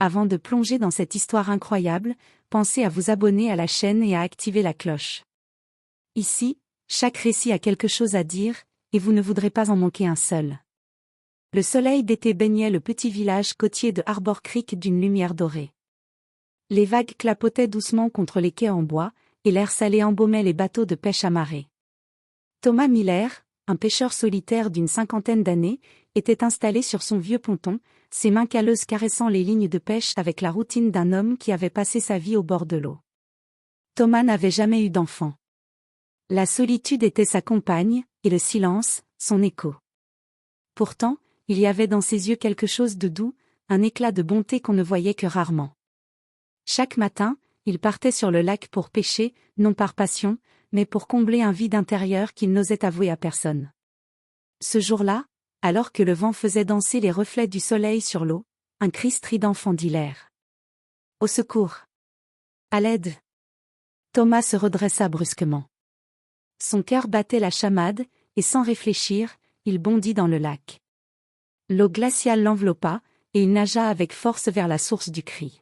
avant de plonger dans cette histoire incroyable, pensez à vous abonner à la chaîne et à activer la cloche. Ici, chaque récit a quelque chose à dire, et vous ne voudrez pas en manquer un seul. Le soleil d'été baignait le petit village côtier de Harbor Creek d'une lumière dorée. Les vagues clapotaient doucement contre les quais en bois, et l'air salé embaumait les bateaux de pêche amarrés. Thomas Miller, un pêcheur solitaire d'une cinquantaine d'années, était installé sur son vieux ponton, ses mains calleuses caressant les lignes de pêche avec la routine d'un homme qui avait passé sa vie au bord de l'eau. Thomas n'avait jamais eu d'enfant. La solitude était sa compagne, et le silence, son écho. Pourtant, il y avait dans ses yeux quelque chose de doux, un éclat de bonté qu'on ne voyait que rarement. Chaque matin, il partait sur le lac pour pêcher, non par passion, mais pour combler un vide intérieur qu'il n'osait avouer à personne. Ce jour-là, alors que le vent faisait danser les reflets du soleil sur l'eau, un cri strident fendit l'air. « Au secours! À l'aide !» Thomas se redressa brusquement. Son cœur battait la chamade, et sans réfléchir, il bondit dans le lac. L'eau glaciale l'enveloppa, et il nagea avec force vers la source du cri.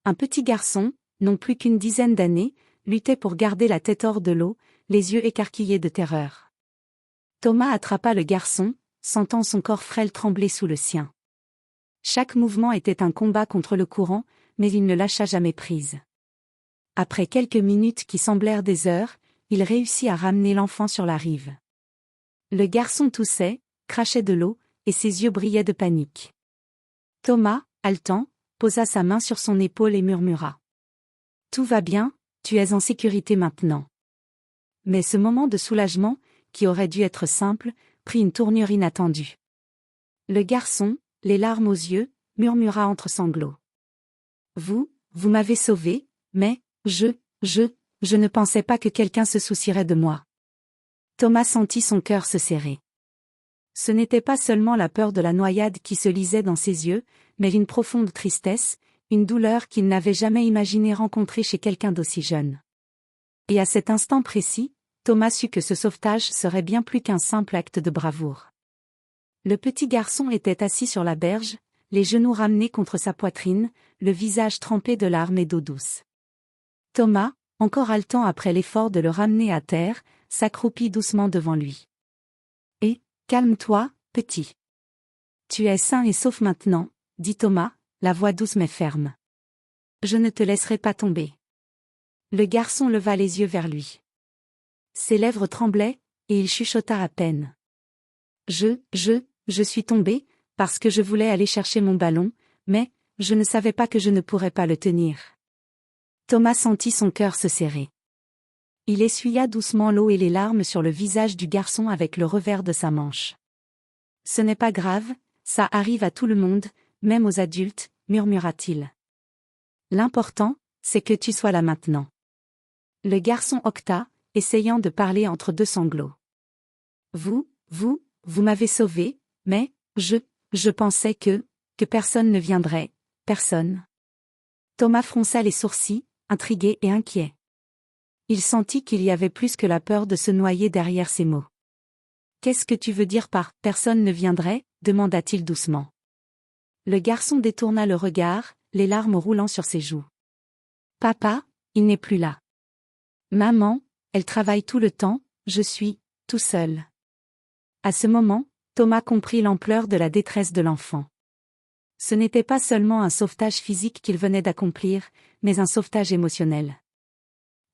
Un petit garçon, non plus qu'une dizaine d'années, luttait pour garder la tête hors de l'eau, les yeux écarquillés de terreur. Thomas attrapa le garçon, sentant son corps frêle trembler sous le sien. Chaque mouvement était un combat contre le courant, mais il ne lâcha jamais prise. Après quelques minutes qui semblèrent des heures, il réussit à ramener l'enfant sur la rive. Le garçon toussait, crachait de l'eau, et ses yeux brillaient de panique. Thomas, haletant, posa sa main sur son épaule et murmura. « Tout va bien, tu es en sécurité maintenant. » Mais ce moment de soulagement, qui aurait dû être simple, prit une tournure inattendue. Le garçon, les larmes aux yeux, murmura entre sanglots. « Vous m'avez sauvé, mais, je ne pensais pas que quelqu'un se soucierait de moi. » Thomas sentit son cœur se serrer. Ce n'était pas seulement la peur de la noyade qui se lisait dans ses yeux, mais une profonde tristesse, une douleur qu'il n'avait jamais imaginé rencontrer chez quelqu'un d'aussi jeune. Et à cet instant précis, Thomas sut que ce sauvetage serait bien plus qu'un simple acte de bravoure. Le petit garçon était assis sur la berge, les genoux ramenés contre sa poitrine, le visage trempé de larmes et d'eau douce. Thomas, encore haletant après l'effort de le ramener à terre, s'accroupit doucement devant lui. « Et, calme-toi, petit. Tu es sain et sauf maintenant, » dit Thomas, la voix douce mais ferme. « Je ne te laisserai pas tomber. » Le garçon leva les yeux vers lui. Ses lèvres tremblaient, et il chuchota à peine. « Je suis tombé, parce que je voulais aller chercher mon ballon, mais, je ne savais pas que je ne pourrais pas le tenir. » Thomas sentit son cœur se serrer. Il essuya doucement l'eau et les larmes sur le visage du garçon avec le revers de sa manche. « Ce n'est pas grave, ça arrive à tout le monde, même aux adultes, » murmura-t-il. « L'important, c'est que tu sois là maintenant. » Le garçon hoqueta, essayant de parler entre deux sanglots. « Vous m'avez sauvé, mais, je pensais que personne ne viendrait, personne. » Thomas fronça les sourcils, intrigué et inquiet. Il sentit qu'il y avait plus que la peur de se noyer derrière ces mots. « Qu'est-ce que tu veux dire par « personne ne viendrait » demanda-t-il doucement. Le garçon détourna le regard, les larmes roulant sur ses joues. « Papa, il n'est plus là. Maman, elle travaille tout le temps, je suis tout seul. » À ce moment, Thomas comprit l'ampleur de la détresse de l'enfant. Ce n'était pas seulement un sauvetage physique qu'il venait d'accomplir, mais un sauvetage émotionnel.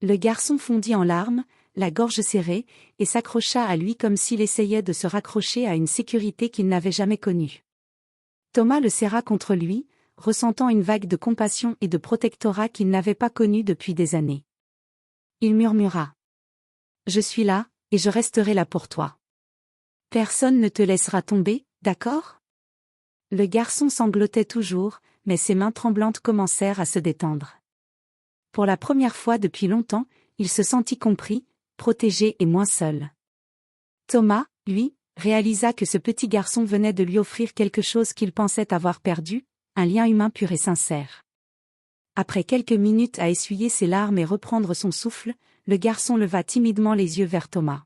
Le garçon fondit en larmes, la gorge serrée, et s'accrocha à lui comme s'il essayait de se raccrocher à une sécurité qu'il n'avait jamais connue. Thomas le serra contre lui, ressentant une vague de compassion et de protectorat qu'il n'avait pas connue depuis des années. Il murmura. « Je suis là, et je resterai là pour toi. Personne ne te laissera tomber, d'accord ?» Le garçon sanglotait toujours, mais ses mains tremblantes commencèrent à se détendre. Pour la première fois depuis longtemps, il se sentit compris, protégé et moins seul. Thomas, lui, réalisa que ce petit garçon venait de lui offrir quelque chose qu'il pensait avoir perdu, un lien humain pur et sincère. Après quelques minutes à essuyer ses larmes et reprendre son souffle, le garçon leva timidement les yeux vers Thomas.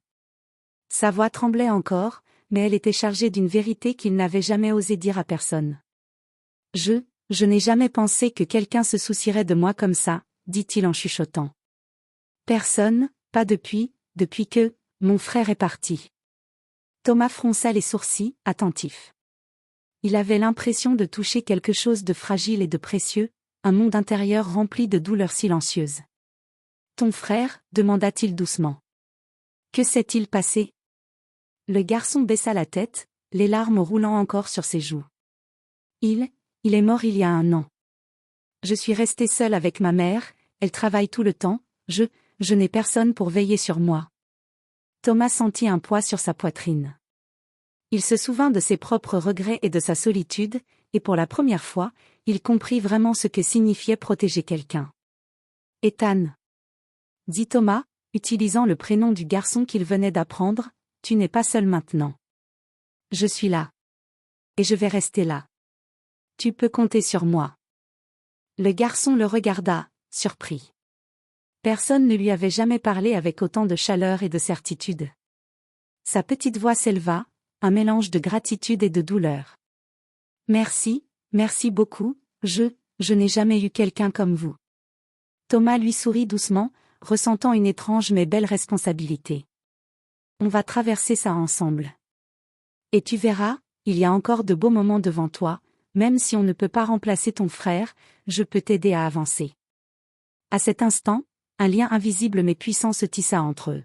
Sa voix tremblait encore, mais elle était chargée d'une vérité qu'il n'avait jamais osé dire à personne. « Je je n'ai jamais pensé que quelqu'un se soucierait de moi comme ça, dit-il en chuchotant. Personne, pas depuis que, mon frère est parti. Thomas fronça les sourcils, attentif. Il avait l'impression de toucher quelque chose de fragile et de précieux, un monde intérieur rempli de douleurs silencieuses. Ton frère, demanda-t-il doucement. Que s'est-il passé? Le garçon baissa la tête, les larmes roulant encore sur ses joues. Il est mort il y a 1 an. Je suis resté seul avec ma mère, elle travaille tout le temps, je n'ai personne pour veiller sur moi. Thomas sentit un poids sur sa poitrine. Il se souvint de ses propres regrets et de sa solitude, et pour la première fois, il comprit vraiment ce que signifiait protéger quelqu'un. Ethan, dit Thomas, utilisant le prénom du garçon qu'il venait d'apprendre, tu n'es pas seul maintenant. Je suis là. Et je vais rester là. Tu peux compter sur moi. Le garçon le regarda, surpris. Personne ne lui avait jamais parlé avec autant de chaleur et de certitude. Sa petite voix s'éleva, un mélange de gratitude et de douleur. Merci beaucoup, je n'ai jamais eu quelqu'un comme vous. Thomas lui sourit doucement, ressentant une étrange mais belle responsabilité. On va traverser ça ensemble. Et tu verras, il y a encore de beaux moments devant toi, même si on ne peut pas remplacer ton frère, je peux t'aider à avancer. À cet instant, un lien invisible mais puissant se tissa entre eux.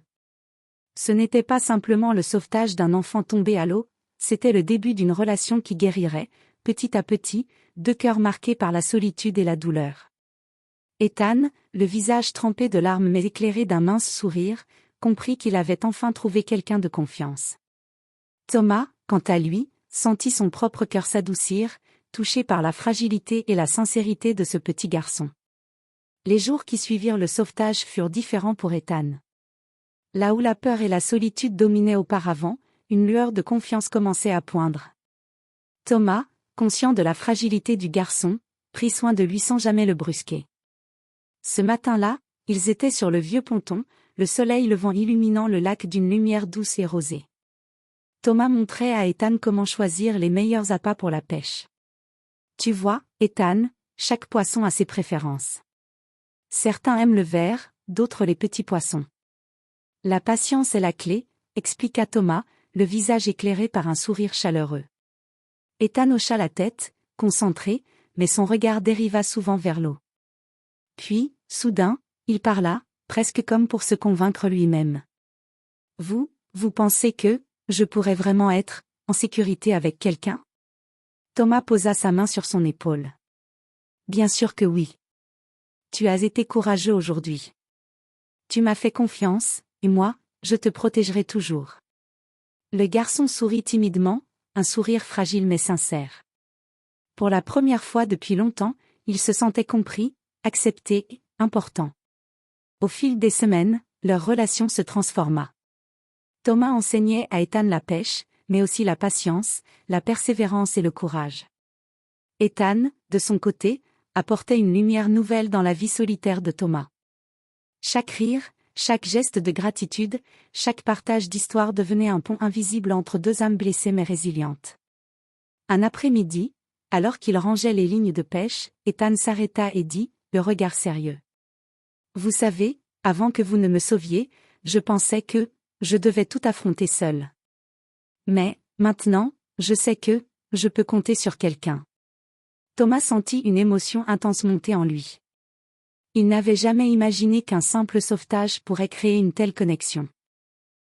Ce n'était pas simplement le sauvetage d'un enfant tombé à l'eau, c'était le début d'une relation qui guérirait, petit à petit, 2 cœurs marqués par la solitude et la douleur. Ethan, le visage trempé de larmes mais éclairé d'un mince sourire, comprit qu'il avait enfin trouvé quelqu'un de confiance. Thomas, quant à lui, sentit son propre cœur s'adoucir, touché par la fragilité et la sincérité de ce petit garçon. Les jours qui suivirent le sauvetage furent différents pour Ethan. Là où la peur et la solitude dominaient auparavant, une lueur de confiance commençait à poindre. Thomas, conscient de la fragilité du garçon, prit soin de lui sans jamais le brusquer. Ce matin-là, ils étaient sur le vieux ponton, le soleil levant illuminant le lac d'une lumière douce et rosée. Thomas montrait à Ethan comment choisir les meilleurs appâts pour la pêche. Tu vois, Ethan, chaque poisson a ses préférences. Certains aiment le vert, d'autres les petits poissons. La patience est la clé, expliqua Thomas, le visage éclairé par un sourire chaleureux. Ethan hocha la tête, concentré, mais son regard dériva souvent vers l'eau. Puis, soudain, il parla, presque comme pour se convaincre lui-même. Vous pensez que je pourrais vraiment être en sécurité avec quelqu'un? Thomas posa sa main sur son épaule. Bien sûr que oui. Tu as été courageux aujourd'hui. Tu m'as fait confiance, et moi, je te protégerai toujours. Le garçon sourit timidement, un sourire fragile mais sincère. Pour la première fois depuis longtemps, il se sentait compris, accepté, important. Au fil des semaines, leur relation se transforma. Thomas enseignait à Ethan la pêche, mais aussi la patience, la persévérance et le courage. Ethan, de son côté, apportait une lumière nouvelle dans la vie solitaire de Thomas. Chaque rire, chaque geste de gratitude, chaque partage d'histoire devenait un pont invisible entre 2 âmes blessées mais résilientes. Un après-midi, alors qu'il rangeait les lignes de pêche, Ethan s'arrêta et dit, le regard sérieux. Vous savez, avant que vous ne me sauviez, je pensais que je devais tout affronter seul. Mais, maintenant, je sais que je peux compter sur quelqu'un. Thomas sentit une émotion intense monter en lui. Il n'avait jamais imaginé qu'un simple sauvetage pourrait créer une telle connexion.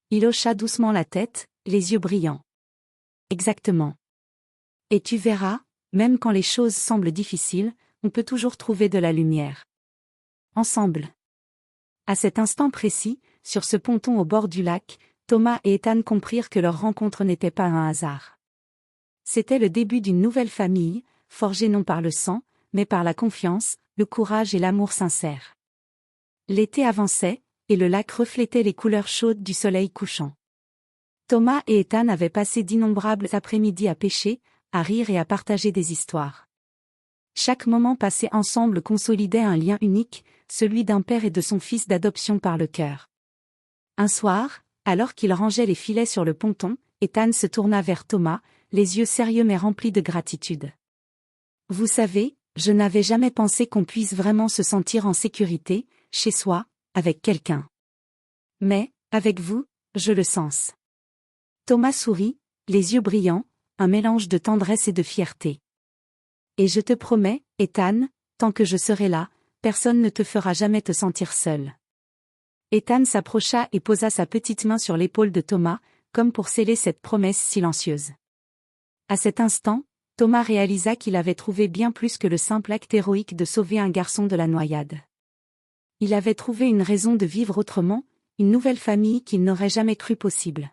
Il hocha doucement la tête, les yeux brillants. Exactement. Et tu verras, même quand les choses semblent difficiles, on peut toujours trouver de la lumière. Ensemble. À cet instant précis, sur ce ponton au bord du lac, Thomas et Ethan comprirent que leur rencontre n'était pas un hasard. C'était le début d'une nouvelle famille, forgée non par le sang, mais par la confiance, le courage et l'amour sincère. L'été avançait, et le lac reflétait les couleurs chaudes du soleil couchant. Thomas et Ethan avaient passé d'innombrables après-midi à pêcher, à rire et à partager des histoires. Chaque moment passé ensemble consolidait un lien unique, celui d'un père et de son fils d'adoption par le cœur. Un soir, alors qu'il rangeait les filets sur le ponton, Ethan se tourna vers Thomas, les yeux sérieux mais remplis de gratitude. Vous savez, Je n'avais jamais pensé qu'on puisse vraiment se sentir en sécurité, chez soi, avec quelqu'un. Mais, avec vous, je le sens. Thomas sourit, les yeux brillants, un mélange de tendresse et de fierté. Et je te promets, Ethan, tant que je serai là, personne ne te fera jamais te sentir seul. Ethan s'approcha et posa sa petite main sur l'épaule de Thomas, comme pour sceller cette promesse silencieuse. À cet instant, Thomas réalisa qu'il avait trouvé bien plus que le simple acte héroïque de sauver un garçon de la noyade. Il avait trouvé une raison de vivre autrement, une nouvelle famille qu'il n'aurait jamais cru possible.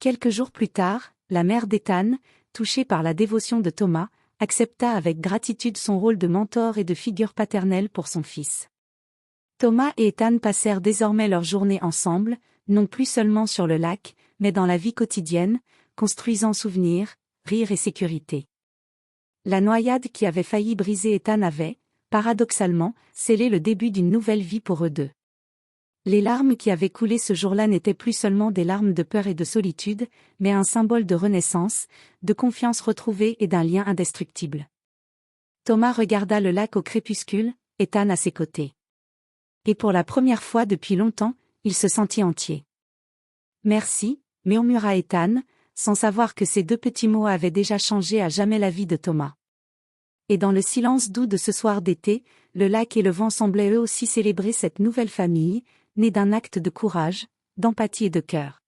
Quelques jours plus tard, la mère d'Ethan, touchée par la dévotion de Thomas, accepta avec gratitude son rôle de mentor et de figure paternelle pour son fils. Thomas et Ethan passèrent désormais leur journée ensemble, non plus seulement sur le lac, mais dans la vie quotidienne, construisant souvenirs, rires et sécurité. La noyade qui avait failli briser Ethan avait, paradoxalement, scellé le début d'une nouvelle vie pour eux deux. Les larmes qui avaient coulé ce jour-là n'étaient plus seulement des larmes de peur et de solitude, mais un symbole de renaissance, de confiance retrouvée et d'un lien indestructible. Thomas regarda le lac au crépuscule, Ethan à ses côtés. Et pour la première fois depuis longtemps, il se sentit entier. Merci, murmura Ethan, sans savoir que ces deux petits mots avaient déjà changé à jamais la vie de Thomas. Et dans le silence doux de ce soir d'été, le lac et le vent semblaient eux aussi célébrer cette nouvelle famille, née d'un acte de courage, d'empathie et de cœur.